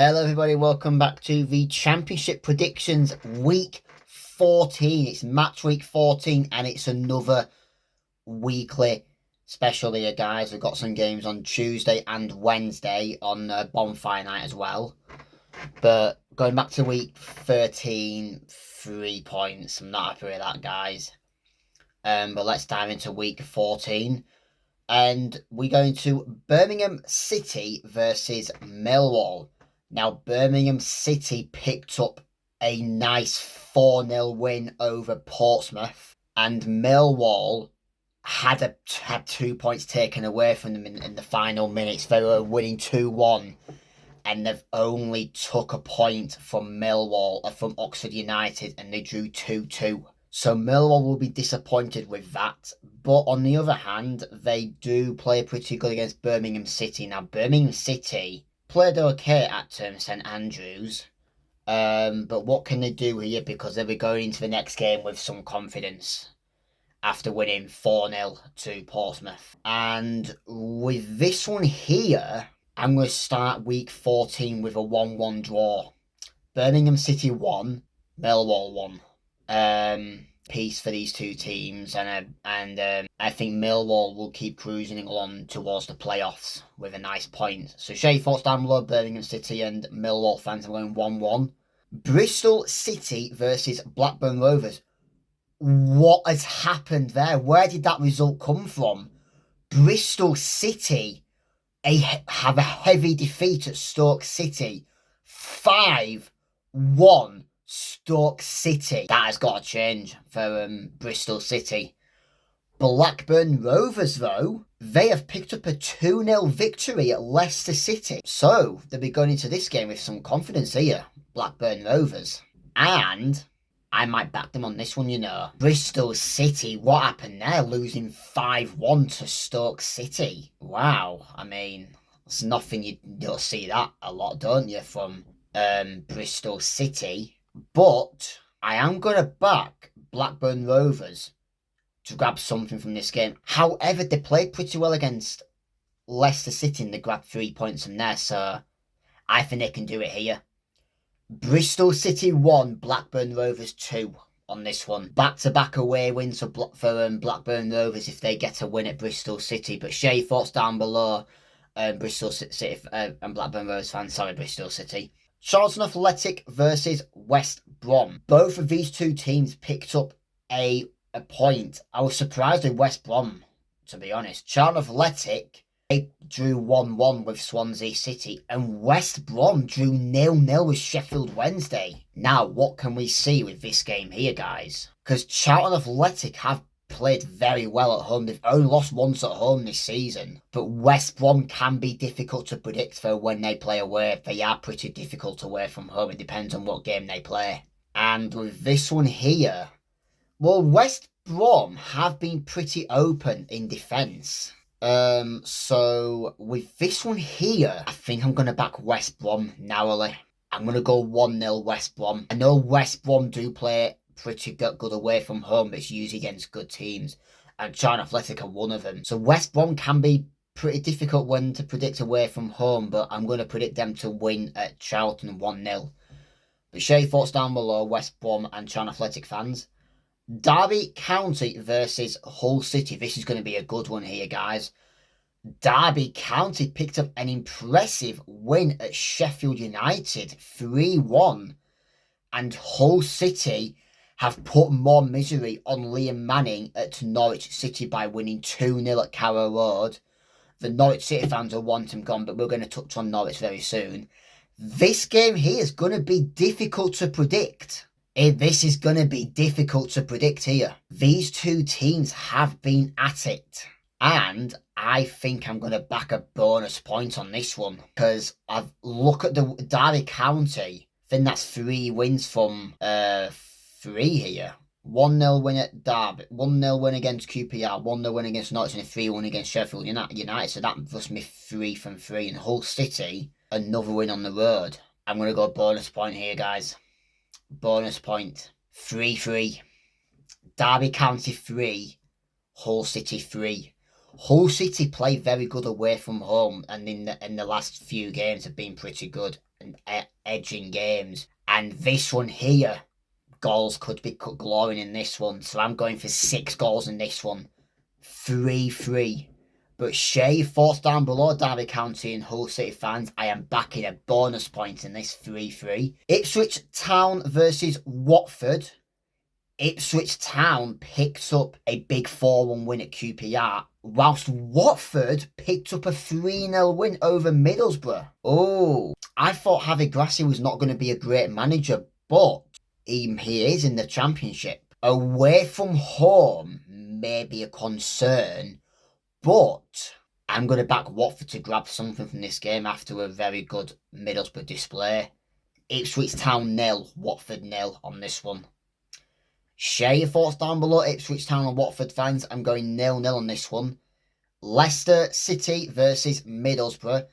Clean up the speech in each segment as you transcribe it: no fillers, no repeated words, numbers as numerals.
Hello everybody, welcome back to the Championship predictions week 14. It's match week 14 and it's another weekly special here, guys. We've got some games on Tuesday and Wednesday on bonfire night as well. But going back to week 13, 3 points. I'm not happy with that, guys. But let's dive into week 14. And we're going to Birmingham City versus Millwall. Now, Birmingham City picked up a nice 4-0 win over Portsmouth, and Millwall had 2 points taken away from them in the final minutes. They were winning 2-1, and they've only took a point from Millwall, from Oxford United, and they drew 2-2. So Millwall will be disappointed with that. But on the other hand, they do play pretty good against Birmingham City. Now, Birmingham City played okay at St Andrews, but what can they do here? Because they'll be going into the next game with some confidence after winning 4-0 to Portsmouth. And with this one here, I'm going to start week 14 with a 1-1 draw. Birmingham City won, Millwall won. Piece for these two teams, and I think Millwall will keep cruising along towards the playoffs with a nice point. So share your thoughts down below. Birmingham City and Millwall fans are going 1-1. Bristol City versus Blackburn Rovers. What has happened there? Where did that result come from? Bristol City have a heavy defeat at Stoke City. 5-1. Stoke City. That has got to change for Bristol City. Blackburn Rovers, though, they have picked up a 2-0 victory at Leicester City. So, they'll be going into this game with some confidence here, Blackburn Rovers. And I might back them on this one, you know. Bristol City, what happened there? Losing 5-1 to Stoke City. Wow, I mean, it's nothing you'll see that a lot, don't you, from Bristol City. But I am going to back Blackburn Rovers to grab something from this game. However, they played pretty well against Leicester City and they grabbed 3 points from there. So I think they can do it here. Bristol City 1, Blackburn Rovers 2 on this one. Back-to-back away wins for Blackburn Rovers if they get a win at Bristol City. But share your thoughts down below. Bristol City and Blackburn Rovers fans. Sorry, Bristol City. Charlton Athletic versus West Brom. Both of these two teams picked up a point. I was surprised with West Brom, to be honest. Charlton Athletic, they drew 1-1 with Swansea City, and West Brom drew 0-0 with Sheffield Wednesday. Now, what can we see with this game here, guys? Because Charlton Athletic have played very well at home. They've only lost once at home this season. But West Brom can be difficult to predict for when they play away. They are pretty difficult away from home. It depends on what game they play. And with this one here, well, West Brom have been pretty open in defence. So with this one here, I think I'm going to back West Brom narrowly. I'm going to go 1-0 West Brom. I know West Brom do play pretty good away from home, but it's usually against good teams, and Charlton Athletic are one of them. So West Brom can be pretty difficult when to predict away from home, but I'm going to predict them to win at Charlton 1-0. But share your thoughts down below, West Brom and Charlton Athletic fans. Derby County versus Hull City. This is going to be a good one here, guys. Derby County picked up an impressive win at Sheffield United, 3-1, and Hull City have put more misery on Liam Manning at Norwich City by winning 2-0 at Carrow Road. The Norwich City fans will want him gone, but we're going to touch on Norwich very soon. This game here is going to be difficult to predict. This is going to be difficult to predict here. These two teams have been at it. And I think I'm going to back a bonus point on this one. Because I've looked at the Derby County. I think that's 3 wins from 3 here. 1-0 win at Derby, 1-0 win against QPR, 1-0 win against Norwich, and a 3-1 against Sheffield United. So that must be 3 from 3. And Hull City, another win on the road. I'm going to go bonus point here, guys. Bonus point. 3-3. Derby County 3. Hull City 3. Hull City play very good away from home, and in the last few games have been pretty good. and edging games. And this one here, goals could be glowing in this one. So I'm going for 6 goals in this one. 3-3. But share your thoughts down below, Derby County and Hull City fans. I am backing a bonus point in this 3-3. Ipswich Town versus Watford. Ipswich Town picked up a big 4-1 win at QPR, whilst Watford picked up a 3-0 win over Middlesbrough. Oh, I thought Javi Grassi was not going to be a great manager, but he is in the Championship. Away from home may be a concern, but I'm going to back Watford to grab something from this game after a very good Middlesbrough display. Ipswich Town 0, Watford 0 on this one. Share your thoughts down below, Ipswich Town and Watford fans. I'm going 0-0 on this one. Leicester City versus Middlesbrough.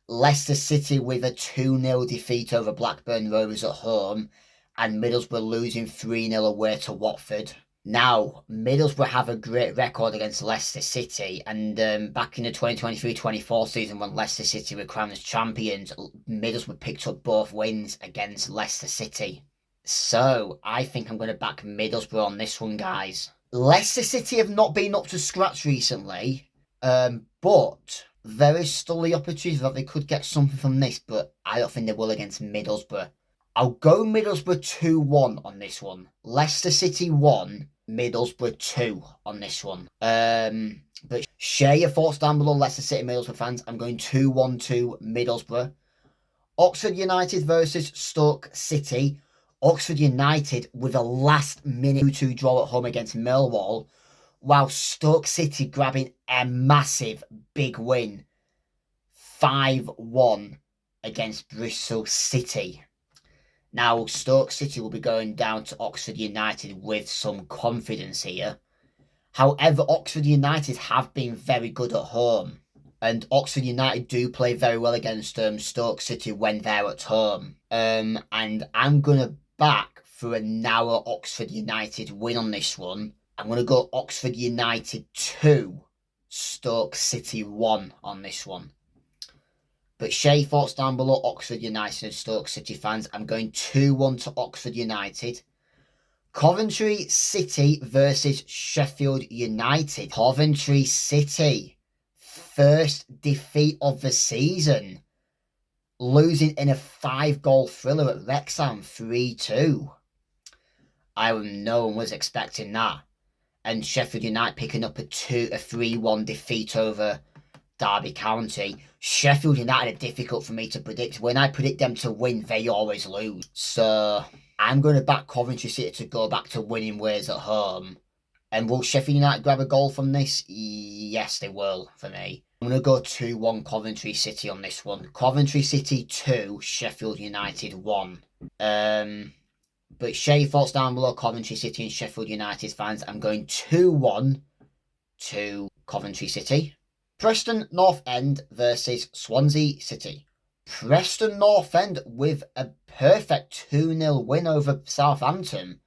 Leicester City with a 2-0 defeat over Blackburn Rovers at home, and Middlesbrough losing 3-0 away to Watford. Now, Middlesbrough have a great record against Leicester City, and back in the 2023-24 season when Leicester City were crowned as champions, Middlesbrough picked up both wins against Leicester City. So, I think I'm going to back Middlesbrough on this one, guys. Leicester City have not been up to scratch recently, but there is still the opportunity that they could get something from this, but I don't think they will against Middlesbrough. I'll go Middlesbrough 2-1 on this one. Leicester City 1, Middlesbrough 2 on this one. But share your thoughts down below, Leicester City Middlesbrough fans. I'm going 2-1 to Middlesbrough. Oxford United versus Stoke City. Oxford United with a last-minute 2-2 draw at home against Millwall, while Stoke City grabbing a massive big win, 5-1 against Bristol City. Now, Stoke City will be going down to Oxford United with some confidence here. However, Oxford United have been very good at home, and Oxford United do play very well against Stoke City when they're at home. And I'm going to back for a narrow Oxford United win on this one. I'm going to go Oxford United 2, Stoke City 1 on this one. But share your thoughts down below, Oxford United and Stoke City fans. I'm going 2-1 to Oxford United. Coventry City versus Sheffield United. Coventry City, first defeat of the season, losing in a 5-goal thriller at Wrexham 3-2. No one was expecting that. And Sheffield United picking up a 3-1 defeat over Derby County. Sheffield United are difficult for me to predict. When I predict them to win, they always lose. So I'm going to back Coventry City to go back to winning ways at home. And will Sheffield United grab a goal from this? Yes, they will for me. I'm going to go 2-1 Coventry City on this one. Coventry City 2, Sheffield United 1. But share your thoughts down below, Coventry City and Sheffield United fans. I'm going 2-1 to Coventry City. Preston North End versus Swansea City. Preston North End with a perfect 2-0 win over Southampton.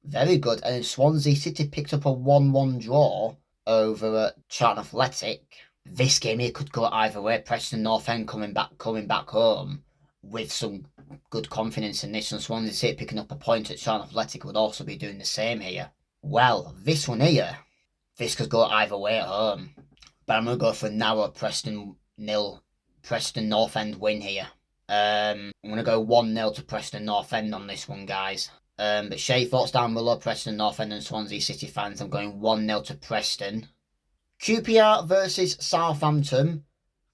Very good. And Swansea City picked up a 1-1 draw over Charlton Athletic. This game here could go either way. Preston North End coming back home with some good confidence in this, and Swansea City picking up a point at Charlton Athletic would also be doing the same here. Well, this one here, this could go either way at home. But I'm going to go for a narrow Preston North End win here. I'm going to go 1-0 to Preston North End on this one, guys. But share your thoughts down below, Preston North End and Swansea City fans. I'm going 1-0 to Preston. QPR versus Southampton.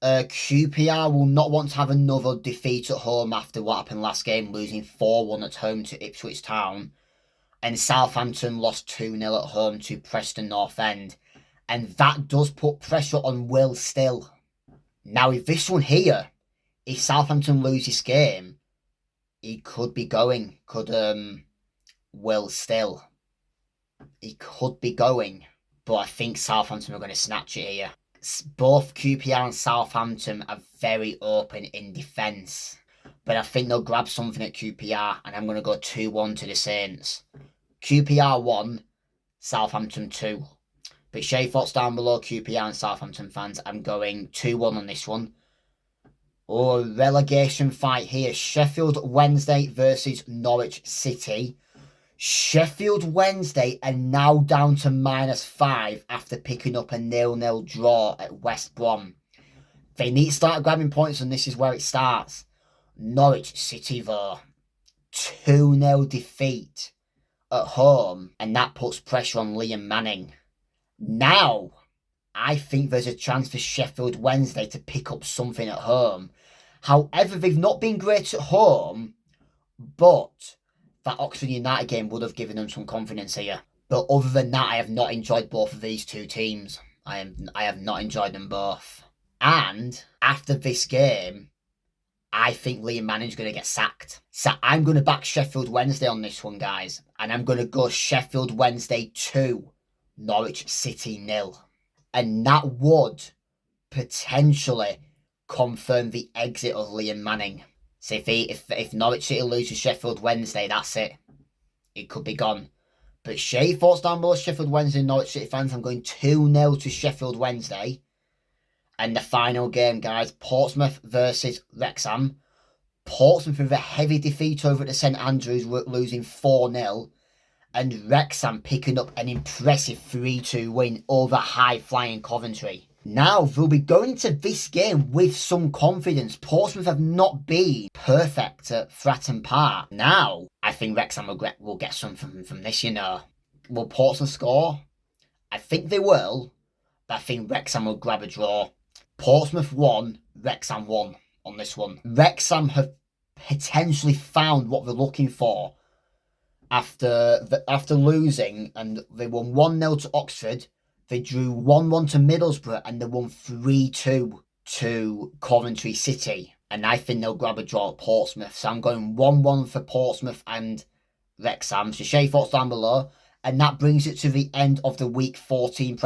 QPR will not want to have another defeat at home after what happened last game, losing 4-1 at home to Ipswich Town. And Southampton lost 2-0 at home to Preston North End. And that does put pressure on Will Still. Now, if this one here, if Southampton lose this game, he could be going. Will Still. He could be going. But I think Southampton are going to snatch it here. Both QPR and Southampton are very open in defence. But I think they'll grab something at QPR, and I'm going to go 2-1 to the Saints. QPR 1, Southampton 2. But share your thoughts down below, QPR and Southampton fans. I'm going 2-1 on this one. Oh, relegation fight here. Sheffield Wednesday versus Norwich City. Sheffield Wednesday are now down to -5 after picking up a 0-0 draw at West Brom. They need to start grabbing points, and this is where it starts. Norwich City, though. 2-0 defeat at home, and that puts pressure on Liam Manning. Now, I think there's a chance for Sheffield Wednesday to pick up something at home. However, they've not been great at home, but that Oxford United game would have given them some confidence here. But other than that, I have not enjoyed both of these two teams. I have not enjoyed them both. And after this game, I think Liam Manning's going to get sacked. So I'm going to back Sheffield Wednesday on this one, guys. And I'm going to go Sheffield Wednesday 2, Norwich City 0. And that would potentially confirm the exit of Liam Manning. So if Norwich City loses Sheffield Wednesday, that's it. It could be gone. But share your thoughts down below, Sheffield Wednesday and Norwich City fans. I'm going 2-0 to Sheffield Wednesday. And the final game, guys, Portsmouth versus Wrexham. Portsmouth with a heavy defeat over at the St Andrews, losing 4-0. And Wrexham picking up an impressive 3-2 win over high-flying Coventry. Now, they'll be going into this game with some confidence. Portsmouth have not been perfect at Fratton Park. Now, I think Wrexham will get something from this, you know. Will Portsmouth score? I think they will, but I think Wrexham will grab a draw. Portsmouth 1, Wrexham 1 on this one. Wrexham have potentially found what they're looking for after losing, and they won 1-0 to Oxford. They drew 1-1 to Middlesbrough, and they won 3-2 to Coventry City. And I think they'll grab a draw at Portsmouth. So I'm going 1-1 for Portsmouth and Wrexham. So share your thoughts down below. And that brings it to the end of the Week 14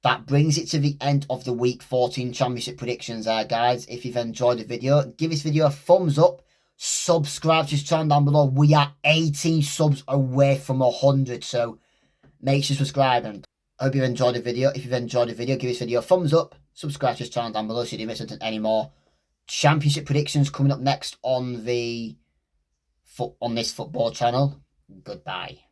That brings it to the end of the Week 14 Championship predictions, guys. If you've enjoyed the video, give this video a thumbs up. Subscribe to this channel down below. We are 18 subs away from 100, so make sure to subscribe, and I hope you've enjoyed the video. If you've enjoyed the video, give this video a thumbs up. Subscribe to this channel down below so you don't miss any more Championship predictions coming up next on this football channel. Goodbye.